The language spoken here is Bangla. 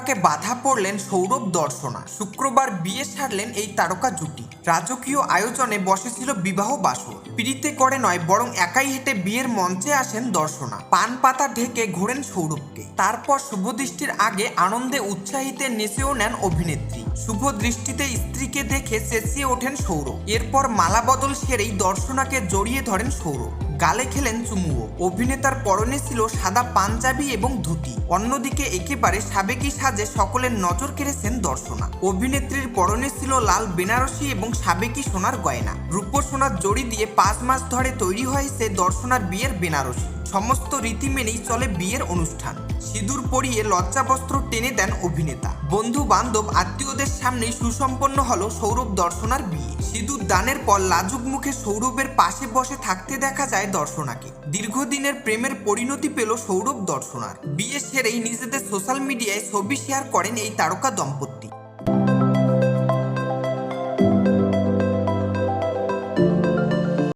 বিবাহে বাধা পড়লেন সৌরভ দর্শনা। শুক্রবার বিয়ে সারলেন এই তারকা জুটি। রাজকীয় আয়োজনে বসেছিল বিবাহ বাসর। পিড়িতে করে নয়, বরং একাই হেঁটে বিয়ের মঞ্চে আসেন দর্শনা। পান পাতা ঢেকে ঘোরেন সৌরভকে। তারপর শুভ দৃষ্টির আগে আনন্দে উৎসাহিতে নেচেও নেন অভিনেত্রী। শুভ দৃষ্টিতে স্ত্রীকে দেখে চেঁচিয়ে ওঠেন সৌরভ। এরপর মালা বদল সেরেই দর্শনাকে জড়িয়ে ধরেন সৌরভ। গালে খেলেন চুমুও। অভিনেতার পরনে ছিল সাদা পাঞ্জাবি এবং ধুতি। অন্যদিকে একেবারে সাবেকি সাজে সকলের নজর কেড়েছেন দর্শনা। অভিনেত্রীর পরনে ছিল লাল বেনারসি এবং সাবেকি সোনার গয়না। রূপো সোনার জড়ি দিয়ে 5 মাস ধরে তৈরি হয়েছে দর্শনার বিয়ের বেনারসি। সমস্ত রীতি মেনেই চলে বিয়ের অনুষ্ঠান। সিঁদুর পরিয়ে লজ্জাবস্ত্র টেনে দেন অভিনেতা। বন্ধু বান্ধব আত্মীয়দের সামনেই সুসম্পন্ন হলো সৌরভ দর্শনার বিয়ে। সিঁদুর দানের পর লাজুক মুখে সৌরভের পাশে বসে থাকতে দেখা যায় দর্শনাকে। দীর্ঘদিনের প্রেমের পরিণতি পেল সৌরভ দর্শনার। বিয়ে সেরেই নিজেদের সোশ্যাল মিডিয়ায় ছবি শেয়ার করেন এই তারকা দম্পতি।